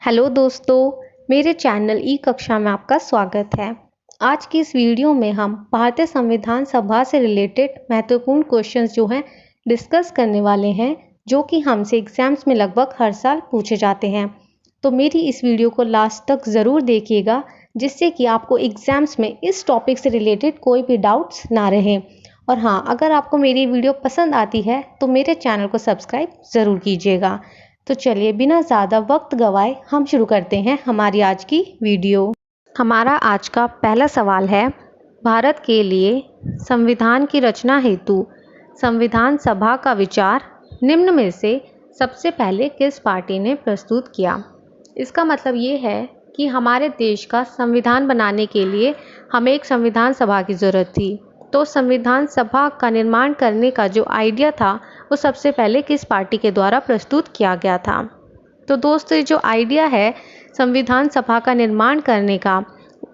Hello दोस्तों, मेरे channel ई कक्षा में आपका स्वागत है। आज की इस वीडियो में हम भारतीय संविधान सभा से रिलेटेड महत्वपूर्ण क्वेश्चंस जो हैं डिस्कस करने वाले हैं, जो कि हमसे एग्जाम्स में लगभग हर साल पूछे जाते हैं। तो मेरी इस वीडियो को लास्ट तक ज़रूर देखिएगा, जिससे कि आपको एग्जाम्स में इस टॉपिक से रिलेटेड कोई भी डाउट्स ना रहे। और हाँ, अगर आपको मेरी वीडियो पसंद आती है तो मेरे चैनल को सब्सक्राइब ज़रूर कीजिएगा। तो चलिए बिना ज़्यादा वक्त गवाए हम शुरू करते हैं हमारी आज की वीडियो। हमारा आज का पहला सवाल है, भारत के लिए संविधान की रचना हेतु संविधान सभा का विचार निम्न में से सबसे पहले किस पार्टी ने प्रस्तुत किया। इसका मतलब ये है कि हमारे देश का संविधान बनाने के लिए हमें एक संविधान सभा की ज़रूरत थी। तो संविधान सभा का निर्माण करने का जो आइडिया था वो सबसे पहले किस पार्टी के द्वारा प्रस्तुत किया गया था। तो दोस्तों, ये जो आइडिया है संविधान सभा का निर्माण करने का,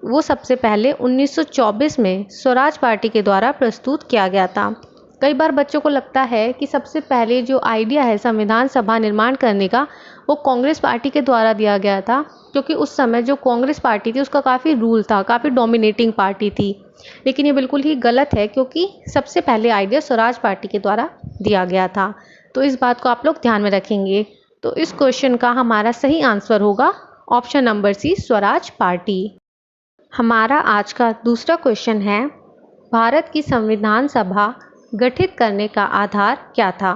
वो सबसे पहले 1924 में स्वराज पार्टी के द्वारा प्रस्तुत किया गया था। कई बार बच्चों को लगता है कि सबसे पहले जो आइडिया है संविधान सभा निर्माण करने का वो कांग्रेस पार्टी के द्वारा दिया गया था, क्योंकि उस समय जो कांग्रेस पार्टी थी उसका काफ़ी रूल था, काफ़ी डोमिनेटिंग पार्टी थी। लेकिन ये बिल्कुल ही गलत है, क्योंकि सबसे पहले आइडिया स्वराज पार्टी के द्वारा दिया गया था। तो इस बात को आप लोग ध्यान में रखेंगे। तो इस क्वेश्चन का हमारा सही आंसर होगा option number C, Swaraj party. हमारा आज का दूसरा क्वेश्चन है, भारत की संविधान सभा गठित करने का आधार क्या था।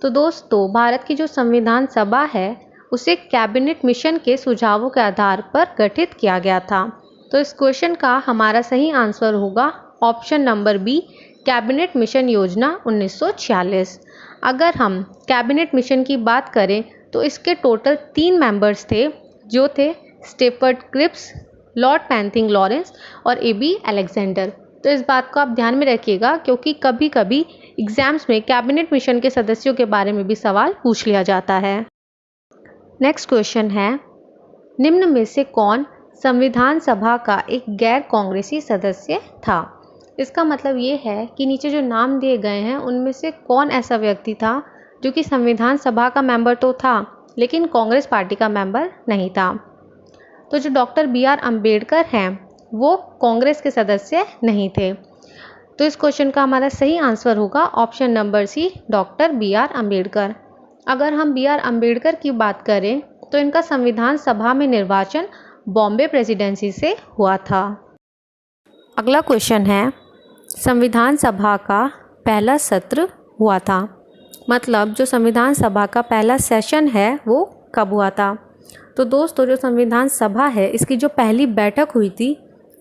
तो दोस्तों, भारत की जो संविधान सभा है उसे कैबिनेट मिशन के सुझावों के आधार पर गठित किया गया था। तो इस क्वेश्चन का हमारा सही आंसर होगा option number B, cabinet mission योजना 1946। अगर हम कैबिनेट मिशन की बात करें तो इसके टोटल 3 मेंबर्स थे, जो थे Stafford Cripps, Lord Pethick Lawrence और AB अलेक्जेंडर। तो इस बात को आप ध्यान में रखिएगा, क्योंकि कभी कभी एग्जाम्स में कैबिनेट मिशन के सदस्यों के बारे में भी सवाल पूछ लिया जाता है। नेक्स्ट क्वेश्चन है, निम्न में से कौन संविधान सभा का एक गैर कांग्रेसी सदस्य था। इसका मतलब ये है कि नीचे जो नाम दिए गए हैं उनमें से कौन ऐसा व्यक्ति था जो कि संविधान सभा का मेंबर तो था लेकिन कांग्रेस पार्टी का मेंबर नहीं था। तो जो डॉक्टर BR अम्बेडकर हैं वो कांग्रेस के सदस्य नहीं थे। तो इस क्वेश्चन का हमारा सही आंसर होगा option number C, doctor BR Ambedkar. अगर हम BR अम्बेडकर की बात करें तो इनका संविधान सभा में निर्वाचन बॉम्बे प्रेसिडेंसी से हुआ था। अगला क्वेश्चन है, संविधान सभा का पहला सत्र हुआ था, मतलब जो संविधान सभा का पहला सेशन है वो कब हुआ था। तो दोस्तों, जो संविधान सभा है इसकी जो पहली बैठक हुई थी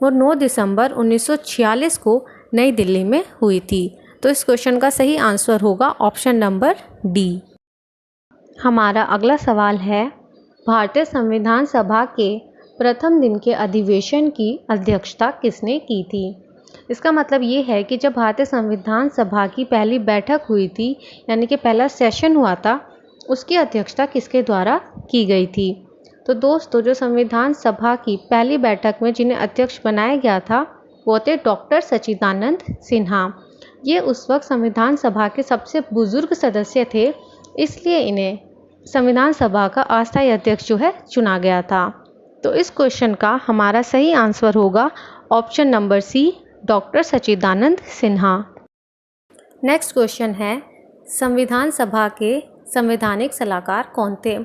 वो 9 दिसंबर 1946 को नई दिल्ली में हुई थी। तो इस क्वेश्चन का सही आंसर होगा ऑप्शन नंबर डी। हमारा अगला सवाल है, भारतीय संविधान सभा के प्रथम दिन के अधिवेशन की अध्यक्षता किसने की थी। इसका मतलब ये है कि जब भारतीय संविधान सभा की पहली बैठक हुई थी, यानी कि पहला सेशन हुआ था, उसकी अध्यक्षता किसके द्वारा की गई थी। तो दोस्तों, जो संविधान सभा की पहली बैठक में जिन्हें अध्यक्ष बनाया गया था वो थे डॉक्टर सच्चिदानंद सिन्हा। ये उस वक्त संविधान सभा के सबसे बुजुर्ग सदस्य थे, इसलिए इन्हें संविधान सभा का अस्थायी अध्यक्ष जो है चुना गया था। तो इस क्वेश्चन का हमारा सही आंसर होगा ऑप्शन नंबर सी, डॉक्टर सच्चिदानंद सिन्हा। नेक्स्ट क्वेश्चन है, संविधान सभा के संवैधानिक सलाहकार कौन थे।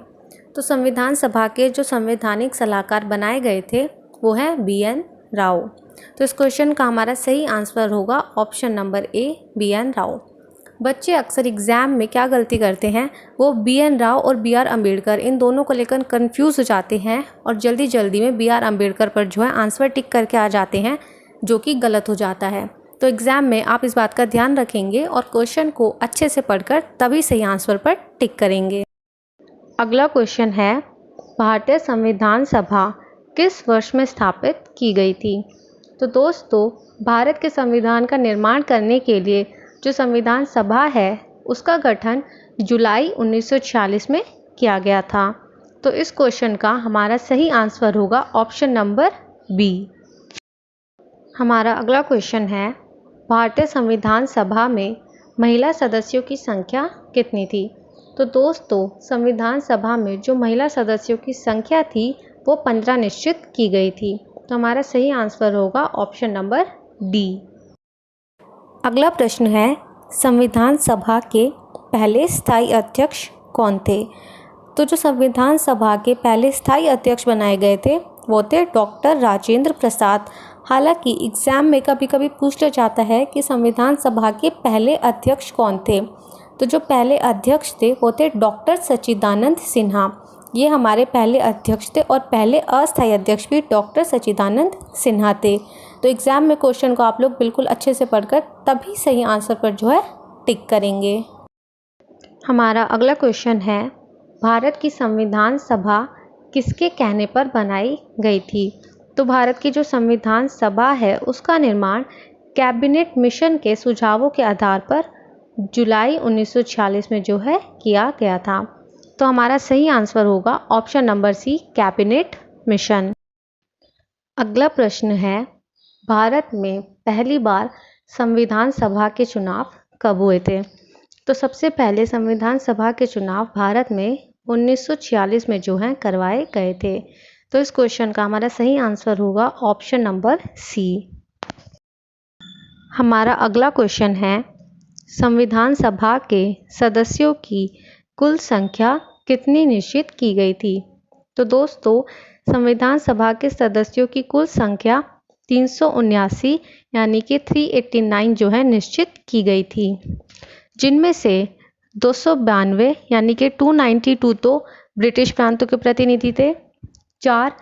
तो संविधान सभा के जो संवैधानिक सलाहकार बनाए गए थे वो हैं BN राव। तो इस क्वेश्चन का हमारा सही आंसर होगा option number A, BN Rao. बच्चे अक्सर एग्ज़ाम में क्या गलती करते हैं, वो BN राव और BR अम्बेडकर इन दोनों को लेकर कंफ्यूज हो जाते हैं और जल्दी जल्दी में BR अम्बेडकर पर जो है आंसर टिक करके आ जाते हैं, जो कि गलत हो जाता है। तो एग्ज़ाम में आप इस बात का ध्यान रखेंगे और क्वेश्चन को अच्छे से पढ़कर तभी सही आंसर पर टिक करेंगे। अगला क्वेश्चन है, भारतीय संविधान सभा किस वर्ष में स्थापित की गई थी। तो दोस्तों, भारत के संविधान का निर्माण करने के लिए जो संविधान सभा है उसका गठन जुलाई 1946 में किया गया था। तो इस क्वेश्चन का हमारा सही आंसर होगा ऑप्शन नंबर बी। हमारा अगला क्वेश्चन है, भारतीय संविधान सभा में महिला सदस्यों की संख्या कितनी थी। तो दोस्तों संविधान सभा में जो महिला सदस्यों की संख्या थी वो 15 निश्चित की गई थी। तो हमारा सही आंसर होगा ऑप्शन नंबर डी। अगला प्रश्न है, संविधान सभा के पहले स्थायी अध्यक्ष कौन थे? तो जो संविधान सभा के पहले स्थायी अध्यक्ष बनाए गए थे वो थे डॉक्टर राजेंद्र प्रसाद। हालांकि एग्ज़ाम में कभी कभी पूछ लिया जाता है कि संविधान सभा के पहले अध्यक्ष कौन थे। तो जो पहले अध्यक्ष थे वो थे डॉक्टर सच्चिदानंद सिन्हा। ये हमारे पहले अध्यक्ष थे और पहले अस्थायी अध्यक्ष भी डॉक्टर सच्चिदानंद सिन्हा थे। तो एग्ज़ाम में क्वेश्चन को आप लोग बिल्कुल अच्छे से पढ़कर तभी सही आंसर पर जो है टिक करेंगे। हमारा अगला क्वेश्चन है, भारत की संविधान सभा किसके कहने पर बनाई गई थी? तो भारत की जो संविधान सभा है उसका निर्माण कैबिनेट मिशन के सुझावों के आधार पर जुलाई 1946 में जो है किया गया था। तो हमारा सही आंसर होगा option number C, cabinet mission. अगला प्रश्न है, भारत में पहली बार संविधान सभा के चुनाव कब हुए थे? तो सबसे पहले संविधान सभा के चुनाव भारत में 1946 में जो है करवाए गए थे। तो इस क्वेश्चन का हमारा सही आंसर होगा ऑप्शन नंबर सी। हमारा अगला क्वेश्चन है, संविधान सभा के सदस्यों की कुल संख्या कितनी निश्चित की गई थी? तो दोस्तों संविधान सभा के सदस्यों की कुल संख्या 379 यानी कि 389 जो है निश्चित की गई थी, जिनमें से 292 यानी कि 292 तो ब्रिटिश प्रांतों के प्रतिनिधि थे, 4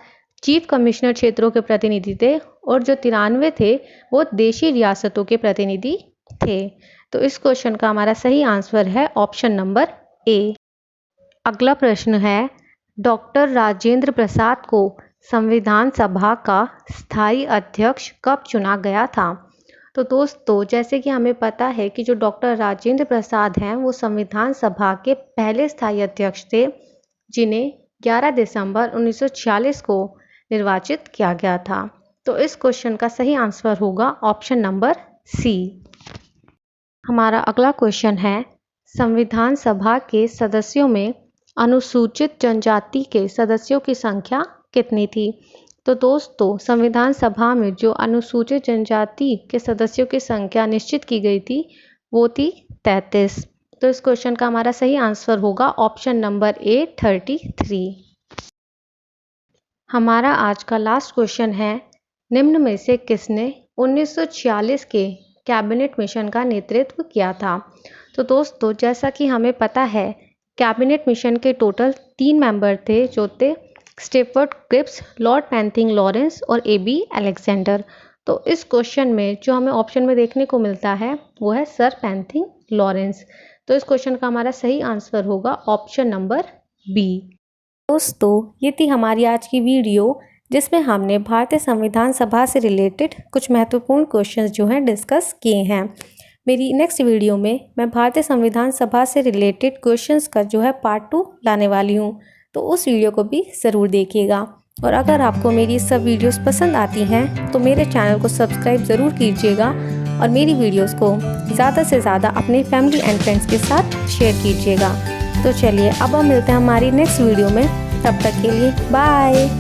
चीफ कमिश्नर क्षेत्रों के प्रतिनिधि थे और जो 93 थे वो देशी रियासतों के प्रतिनिधि थे। तो इस क्वेश्चन का हमारा सही आंसर है ऑप्शन नंबर ए। अगला प्रश्न है, डॉक्टर राजेंद्र प्रसाद को संविधान सभा का स्थायी अध्यक्ष कब चुना गया था? तो दोस्तों जैसे कि हमें पता है कि जो डॉक्टर राजेंद्र प्रसाद हैं वो संविधान सभा के पहले स्थायी अध्यक्ष थे, जिन्हें 11 दिसंबर 1946 को निर्वाचित किया गया था। तो इस क्वेश्चन का सही आंसर होगा ऑप्शन नंबर सी। हमारा अगला क्वेश्चन है, संविधान सभा के सदस्यों में अनुसूचित जनजाति के सदस्यों की संख्या कितनी थी? तो दोस्तों संविधान सभा में जो अनुसूचित जनजाति के सदस्यों की संख्या निश्चित की गई थी वो थी 33। तो इस क्वेश्चन का हमारा सही आंसर होगा ऑप्शन नंबर ए, 33। हमारा आज का लास्ट क्वेश्चन है, निम्न में से किसने 1946 के कैबिनेट मिशन का नेतृत्व किया था? तो दोस्तों जैसा कि हमें पता है कैबिनेट मिशन के टोटल 3 मेंबर थे, जो थे Stafford Cripps, Lord Pethick Lawrence और ए.बी. अलेक्जेंडर। तो इस क्वेश्चन में जो हमें ऑप्शन में देखने को मिलता है वो है सर पैंथिंग लॉरेंस। तो इस क्वेश्चन का हमारा सही आंसर होगा ऑप्शन नंबर बी। दोस्तों ये थी हमारी आज की वीडियो, जिसमें हमने भारतीय संविधान सभा से रिलेटेड कुछ महत्वपूर्ण क्वेश्चंस जो हैं डिस्कस किए हैं। मेरी नेक्स्ट वीडियो में मैं भारतीय संविधान सभा से रिलेटेड क्वेश्चंस का जो है पार्ट 2 लाने वाली हूँ, तो उस वीडियो को भी ज़रूर देखिएगा। और अगर आपको मेरी सब वीडियोस पसंद आती हैं तो मेरे चैनल को सब्सक्राइब ज़रूर कीजिएगा और मेरी वीडियोस को ज़्यादा से ज़्यादा अपने फैमिली एंड फ्रेंड्स के साथ शेयर कीजिएगा। तो चलिए अब हम मिलते हैं हमारी नेक्स्ट वीडियो में, तब तक के लिए बाय।